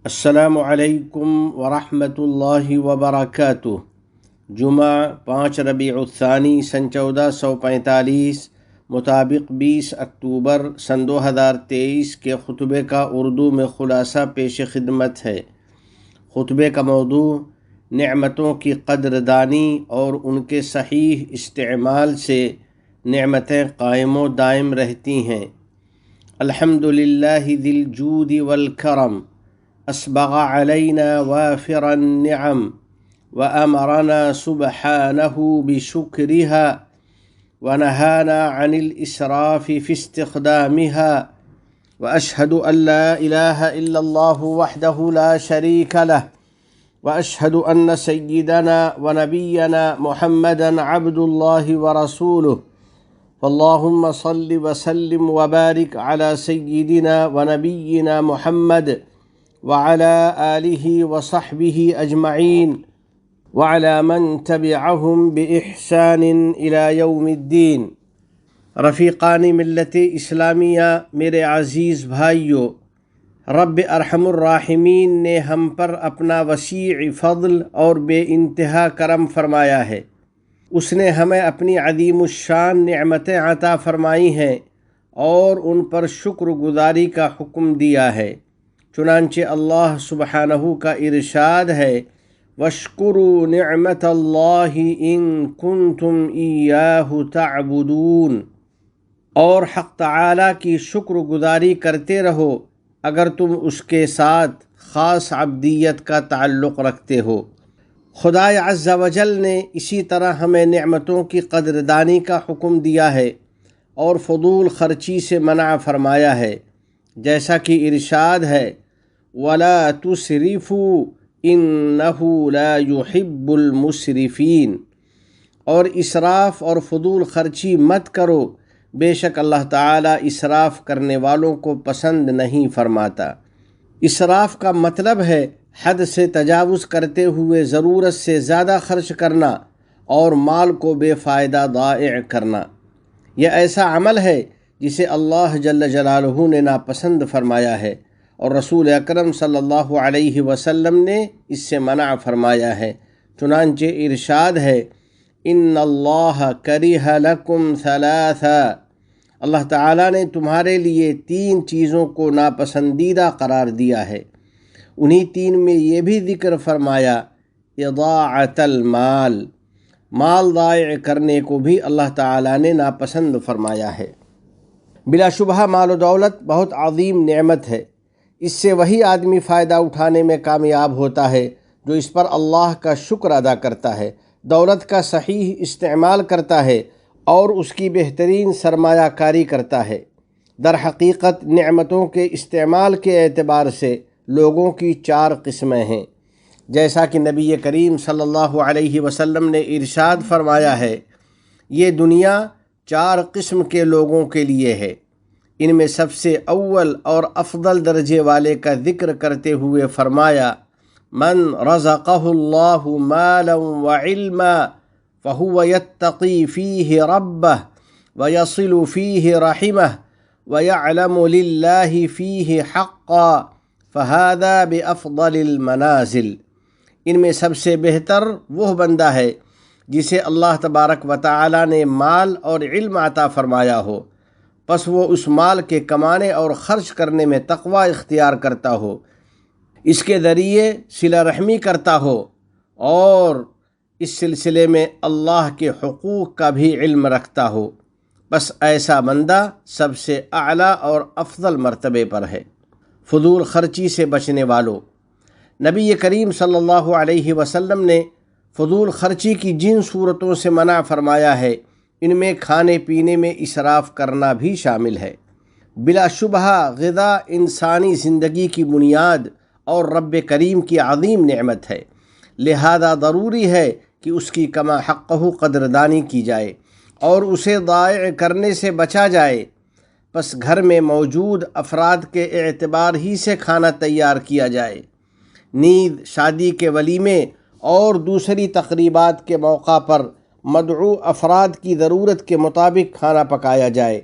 السلام علیکم ورحمۃ اللہ وبرکاتہ۔ جمعہ 5 ربیع الثانی سن 1445 مطابق 20 اکتوبر سن 2023 کے خطبے کا اردو میں خلاصہ پیش خدمت ہے۔ خطبے کا موضوع نعمتوں کی قدردانی اور ان کے صحیح استعمال سے نعمتیں قائم و دائم رہتی ہیں۔ الحمدللہ ذی الجود والکرم اسبغ علینا وافر النعم وامرنا سبحانہ بشکرها ونهانا عن الاسراف في استخدامها واشهد ان لا اله الا الله وحده لا شريك له واشهد ان سيدنا ونبينا محمدا عبد الله ورسوله فاللهم صل وسلم وبارك على سيدنا ونبينا محمد وعلى آله وصحبه أجمعين وعلى من تبعهم بإحسان إلى يوم الدين۔ رفیقان ملت اسلامیہ، میرے عزیز بھائیو، رب ارحم الراحمین نے ہم پر اپنا وسیع فضل اور بے انتہا کرم فرمایا ہے۔ اس نے ہمیں اپنی عظیم الشان نعمتیں عطا فرمائی ہیں اور ان پر شکر گزاری کا حکم دیا ہے۔ چنانچہ اللہ سبحانہ کا ارشاد ہے وَاشْكُرُوا نِعْمَةَ اللَّهِ إِن كُنتُمْ إِيَّاهُ تَعْبُدُونَ، اور حق تعالی کی شکر گزاری کرتے رہو اگر تم اس کے ساتھ خاص عبدیت کا تعلق رکھتے ہو۔ خدائے عز و جل نے اسی طرح ہمیں نعمتوں کی قدردانی کا حکم دیا ہے اور فضول خرچی سے منع فرمایا ہے، جیسا کہ ارشاد ہے وَلَا تُسْرِفُوا إِنَّهُ لَا يُحِبُّ الْمُسْرِفِينَ، اور اسراف اور فضول خرچی مت کرو، بے شک اللہ تعالیٰ اسراف کرنے والوں کو پسند نہیں فرماتا۔ اسراف کا مطلب ہے حد سے تجاوز کرتے ہوئے ضرورت سے زیادہ خرچ کرنا اور مال کو بے فائدہ ضائع کرنا۔ یہ ایسا عمل ہے جسے اللہ جل جلالہ نے ناپسند فرمایا ہے اور رسول اکرم صلی اللہ علیہ وسلم نے اس سے منع فرمایا ہے۔ چنانچہ ارشاد ہے ان اللہ کرہ لکم ثلاثا، اللہ تعالیٰ نے تمہارے لیے 3 چیزوں کو ناپسندیدہ قرار دیا ہے۔ انہی 3 میں یہ بھی ذکر فرمایا اضاعۃ المال، مال ضائع کرنے کو بھی اللہ تعالیٰ نے ناپسند فرمایا ہے۔ بلا شبہ مال و دولت بہت عظیم نعمت ہے۔ اس سے وہی آدمی فائدہ اٹھانے میں کامیاب ہوتا ہے جو اس پر اللہ کا شکر ادا کرتا ہے، دولت کا صحیح استعمال کرتا ہے اور اس کی بہترین سرمایہ کاری کرتا ہے۔ در حقیقت نعمتوں کے استعمال کے اعتبار سے لوگوں کی 4 قسمیں ہیں، جیسا کہ نبی کریم صلی اللہ علیہ وسلم نے ارشاد فرمایا ہے یہ دنیا 4 قسم کے لوگوں کے لیے ہے۔ ان میں سب سے اول اور افضل درجے والے کا ذکر کرتے ہوئے فرمایا من رزقہ اللہ مالا وعلما فہو یتقی فیہ ربہ ویصل فیہ رحمہ ویعلم للہ فیہ حقا فہذا بافضل المنازل۔ ان میں سب سے بہتر وہ بندہ ہے جسے اللہ تبارک و تعالی نے مال اور علم عطا فرمایا ہو، پس وہ اس مال کے کمانے اور خرچ کرنے میں تقوی اختیار کرتا ہو، اس کے ذریعے صلہ رحمی کرتا ہو اور اس سلسلے میں اللہ کے حقوق کا بھی علم رکھتا ہو، بس ایسا بندہ سب سے اعلیٰ اور افضل مرتبے پر ہے۔ فضول خرچی سے بچنے والوں، نبی کریم صلی اللہ علیہ وسلم نے فضول خرچی کی جن صورتوں سے منع فرمایا ہے ان میں کھانے پینے میں اسراف کرنا بھی شامل ہے۔ بلا شبہ غذا انسانی زندگی کی بنیاد اور رب کریم کی عظیم نعمت ہے، لہذا ضروری ہے کہ اس کی کما حقہ قدردانی کی جائے اور اسے ضائع کرنے سے بچا جائے۔ پس گھر میں موجود افراد کے اعتبار ہی سے کھانا تیار کیا جائے، نیز شادی کے ولیمے اور دوسری تقریبات کے موقع پر مدعو افراد کی ضرورت کے مطابق کھانا پکایا جائے،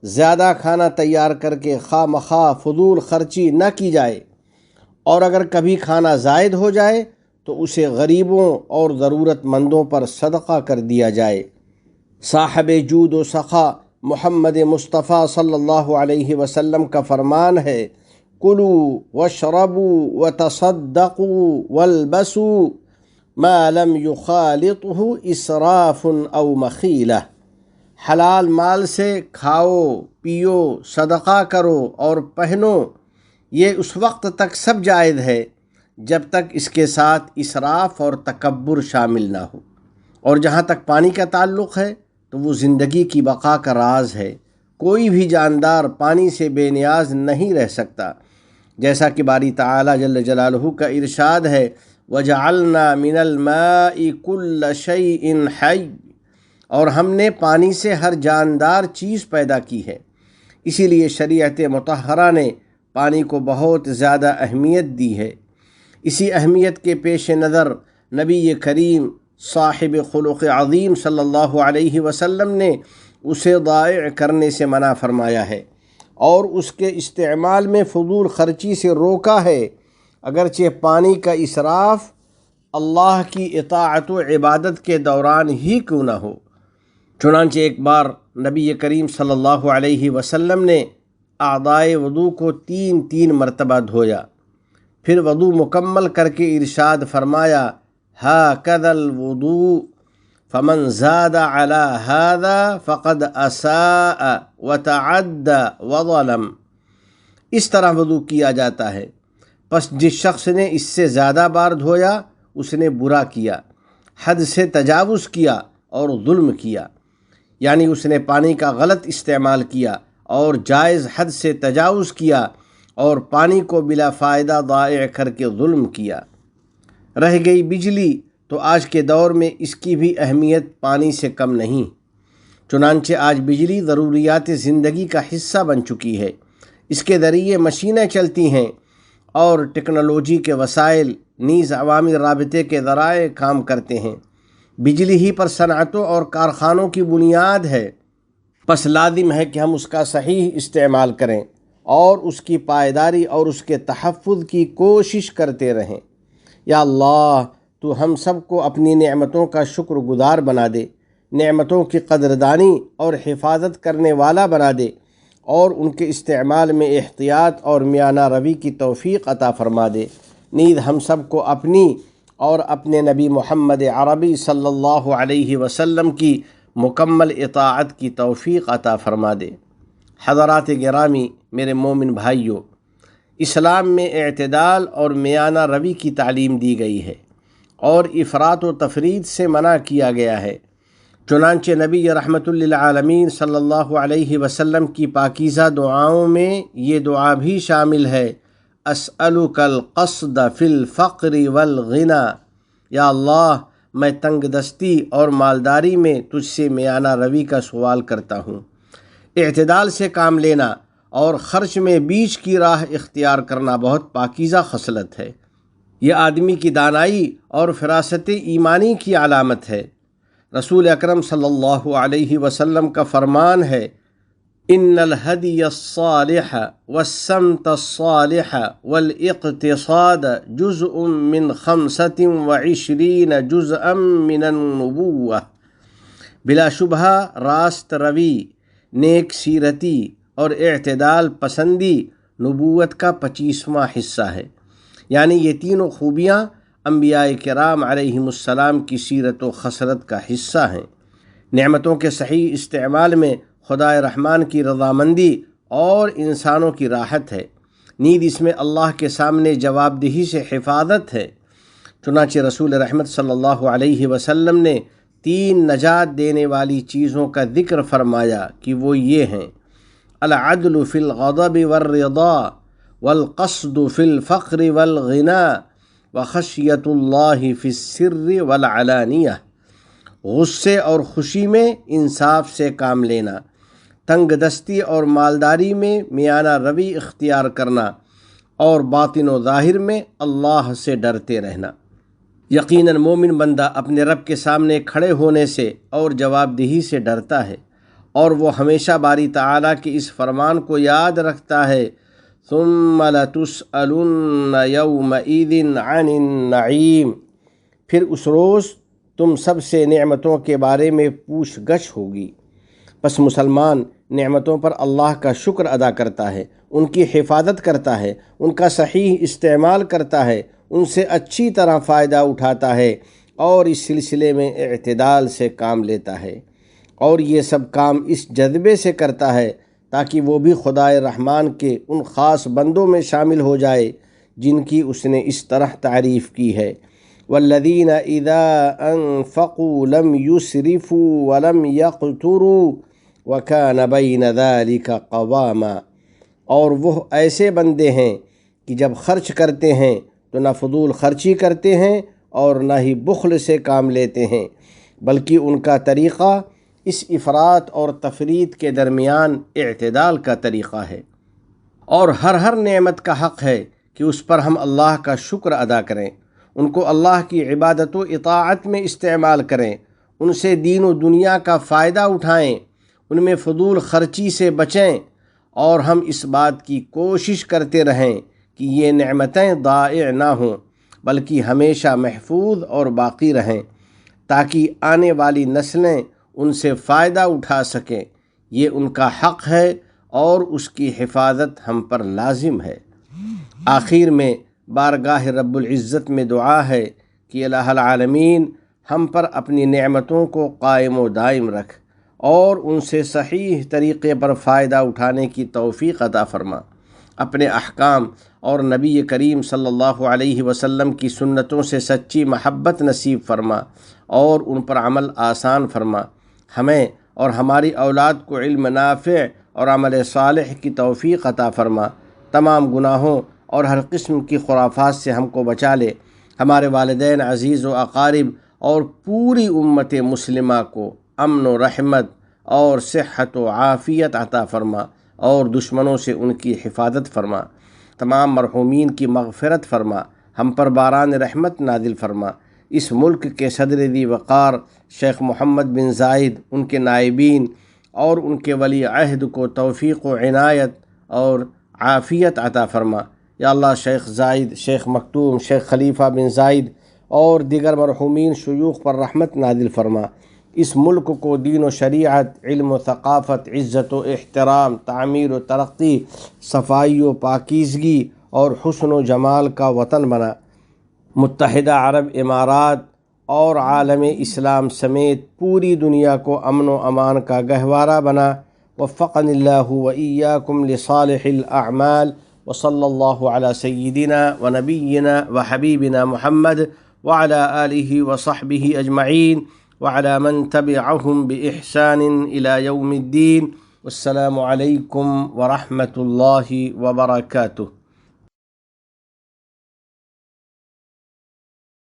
زیادہ کھانا تیار کر کے خواہ مخواہ فضول خرچی نہ کی جائے اور اگر کبھی کھانا زائد ہو جائے تو اسے غریبوں اور ضرورت مندوں پر صدقہ کر دیا جائے۔ صاحب جود و سخا محمد مصطفیٰ صلی اللہ علیہ وسلم کا فرمان ہے، کلوا واشربوا وتصدقوا والبسوا ما لم يخالطه اسراف او مخیلہ۔ حلال مال سے کھاؤ، پیو، صدقہ کرو اور پہنو، یہ اس وقت تک سب جائز ہے جب تک اس کے ساتھ اسراف اور تکبر شامل نہ ہو۔ اور جہاں تک پانی کا تعلق ہے تو وہ زندگی کی بقا کا راز ہے۔ کوئی بھی جاندار پانی سے بے نیاز نہیں رہ سکتا، جیسا کہ باری تعالیٰ جل جلالہ کا ارشاد ہے، وَجَعَلْنَا مِنَ الْمَاءِ كُلَّ شَيْءٍ حَيٍّ، اور ہم نے پانی سے ہر جاندار چیز پیدا کی ہے۔ اسی لیے شریعت مطہرہ نے پانی کو بہت زیادہ اہمیت دی ہے۔ اسی اہمیت کے پیش نظر نبی کریم صاحب خلق عظیم صلی اللہ علیہ وسلم نے اسے ضائع کرنے سے منع فرمایا ہے اور اس کے استعمال میں فضول خرچی سے روکا ہے، اگرچہ پانی کا اسراف اللہ کی اطاعت و عبادت کے دوران ہی کیوں نہ ہو۔ چنانچہ ایک بار نبی کریم صلی اللہ علیہ وسلم نے اعضائے وضو کو تین مرتبہ دھویا، پھر وضو مکمل کر کے ارشاد فرمایا، ہاکذا الوضوء فمن زاد علی ھذا فقد اساء وتعدى وظلم۔ اس طرح وضو کیا جاتا ہے، پس جس شخص نے اس سے زیادہ بار دھویا اس نے برا کیا، حد سے تجاوز کیا اور ظلم کیا، یعنی اس نے پانی کا غلط استعمال کیا اور جائز حد سے تجاوز کیا اور پانی کو بلا فائدہ ضائع کر کے ظلم کیا۔ رہ گئی بجلی تو آج کے دور میں اس کی بھی اہمیت پانی سے کم نہیں۔ چنانچہ آج بجلی ضروریات زندگی کا حصہ بن چکی ہے۔ اس کے ذریعے مشینیں چلتی ہیں اور ٹیکنالوجی کے وسائل نیز عوامی رابطے کے ذرائع کام کرتے ہیں۔ بجلی ہی پر صنعتوں اور کارخانوں کی بنیاد ہے، پس لازم ہے کہ ہم اس کا صحیح استعمال کریں اور اس کی پائیداری اور اس کے تحفظ کی کوشش کرتے رہیں۔ یا اللہ، تو ہم سب کو اپنی نعمتوں کا شکر گزار بنا دے، نعمتوں کی قدردانی اور حفاظت کرنے والا بنا دے، اور ان کے استعمال میں احتیاط اور میانہ روی کی توفیق عطا فرما دے۔ نیز ہم سب کو اپنی اور اپنے نبی محمد عربی صلی اللہ علیہ وسلم کی مکمل اطاعت کی توفیق عطا فرما دے۔ حضرات گرامی، میرے مومن بھائیوں، اسلام میں اعتدال اور میانہ روی کی تعلیم دی گئی ہے اور افراط و تفرید سے منع کیا گیا ہے۔ چنانچہ نبی رحمت للعالمین صلی اللہ علیہ وسلم کی پاکیزہ دعاؤں میں یہ دعا بھی شامل ہے، اسألک القصد فی الفقر والغنی، یا اللہ میں تنگ دستی اور مالداری میں تجھ سے میانہ روی کا سوال کرتا ہوں۔ اعتدال سے کام لینا اور خرچ میں بیچ کی راہ اختیار کرنا بہت پاکیزہ خصلت ہے۔ یہ آدمی کی دانائی اور فراست ایمانی کی علامت ہے۔ رسول اکرم صلی اللہ علیہ وسلم کا فرمان ہے، ان الہدی الصالح والسمت الصالح والاقتصاد جزء من 25 جزءا من النبوہ۔ بلا شبہ راست روی، نیک سیرتی اور اعتدال پسندی نبوت کا 25واں حصہ ہے، یعنی یہ تینوں خوبیاں انبیاء کرام علیہم السلام کی سیرت و خصلت کا حصہ ہیں۔ نعمتوں کے صحیح استعمال میں خدائے رحمان کی رضامندی اور انسانوں کی راحت ہے، نیز اس میں اللہ کے سامنے جواب دہی سے حفاظت ہے۔ چنانچہ رسول رحمت صلی اللہ علیہ وسلم نے 3 نجات دینے والی چیزوں کا ذکر فرمایا کہ وہ یہ ہیں، العدل فی الغضب والرضا والقصد فی الفقر والغنا وخشیت اللہ فی السر والعلانیہ۔ غصے اور خوشی میں انصاف سے کام لینا، تنگ دستی اور مالداری میں میانہ روی اختیار کرنا، اور باطن و ظاہر میں اللہ سے ڈرتے رہنا۔ یقیناً مومن بندہ اپنے رب کے سامنے کھڑے ہونے سے اور جواب دہی سے ڈرتا ہے، اور وہ ہمیشہ باری تعالیٰ کے اس فرمان کو یاد رکھتا ہے، ثم لتسألن يومئذ عن النعیم، پھر اس روز تم سب سے نعمتوں کے بارے میں پوچھ گچھ ہوگی۔ پس مسلمان نعمتوں پر اللہ کا شکر ادا کرتا ہے، ان کی حفاظت کرتا ہے، ان کا صحیح استعمال کرتا ہے، ان سے اچھی طرح فائدہ اٹھاتا ہے اور اس سلسلے میں اعتدال سے کام لیتا ہے، اور یہ سب کام اس جذبے سے کرتا ہے تاکہ وہ بھی خدائے رحمان کے ان خاص بندوں میں شامل ہو جائے جن کی اس نے اس طرح تعریف کی ہے، والذین اذا انفقوا لم یسرفوا ولم یقتروا وکان بین ذلک قواما، اور وہ ایسے بندے ہیں کہ جب خرچ کرتے ہیں تو نہ فضول خرچی کرتے ہیں اور نہ ہی بخل سے کام لیتے ہیں، بلکہ ان کا طریقہ اس افراط اور تفریط کے درمیان اعتدال کا طریقہ ہے۔ اور ہر نعمت کا حق ہے کہ اس پر ہم اللہ کا شکر ادا کریں، ان کو اللہ کی عبادت و اطاعت میں استعمال کریں، ان سے دین و دنیا کا فائدہ اٹھائیں، ان میں فضول خرچی سے بچیں، اور ہم اس بات کی کوشش کرتے رہیں کہ یہ نعمتیں ضائع نہ ہوں بلکہ ہمیشہ محفوظ اور باقی رہیں، تاکہ آنے والی نسلیں ان سے فائدہ اٹھا سکیں۔ یہ ان کا حق ہے اور اس کی حفاظت ہم پر لازم ہے۔ آخر میں بارگاہ رب العزت میں دعا ہے کہ الہ العالمین ہم پر اپنی نعمتوں کو قائم و دائم رکھ اور ان سے صحیح طریقے پر فائدہ اٹھانے کی توفیق عطا فرما، اپنے احکام اور نبی کریم صلی اللہ علیہ وسلم کی سنتوں سے سچی محبت نصیب فرما اور ان پر عمل آسان فرما، ہمیں اور ہماری اولاد کو علم نافع اور عمل صالح کی توفیق عطا فرما، تمام گناہوں اور ہر قسم کی خرافات سے ہم کو بچا لے، ہمارے والدین، عزیز و اقارب اور پوری امت مسلمہ کو امن و رحمت اور صحت و عافیت عطا فرما اور دشمنوں سے ان کی حفاظت فرما، تمام مرحومین کی مغفرت فرما، ہم پر باران رحمت نازل فرما۔ اس ملک کے صدر ذی وقار شیخ محمد بن زائد، ان کے نائبین اور ان کے ولی عہد کو توفیق و عنایت اور عافیت عطا فرما۔ یا اللہ شیخ زائد، شیخ مکتوم، شیخ خلیفہ بن زائد اور دیگر مرحومین شیوخ پر رحمت نازل فرما۔ اس ملک کو دین و شریعت، علم و ثقافت، عزت و احترام، تعمیر و ترقی، صفائی و پاکیزگی اور حسن و جمال کا وطن بنا۔ متحدہ عرب امارات اور عالم اسلام سمیت پوری دنیا کو امن و امان کا گہوارہ بنا۔ وفقنی اللہ و ایاکم لصالح الاعمال، وصلی اللہ علی سیدنا و نبینا و حبیبنا محمد وعلی آلہ وصحبہ اجمعین وعلی من تبعہم بإحسان الی یوم الدین۔ والسلام علیکم ورحمۃ اللہ وبرکاتہ۔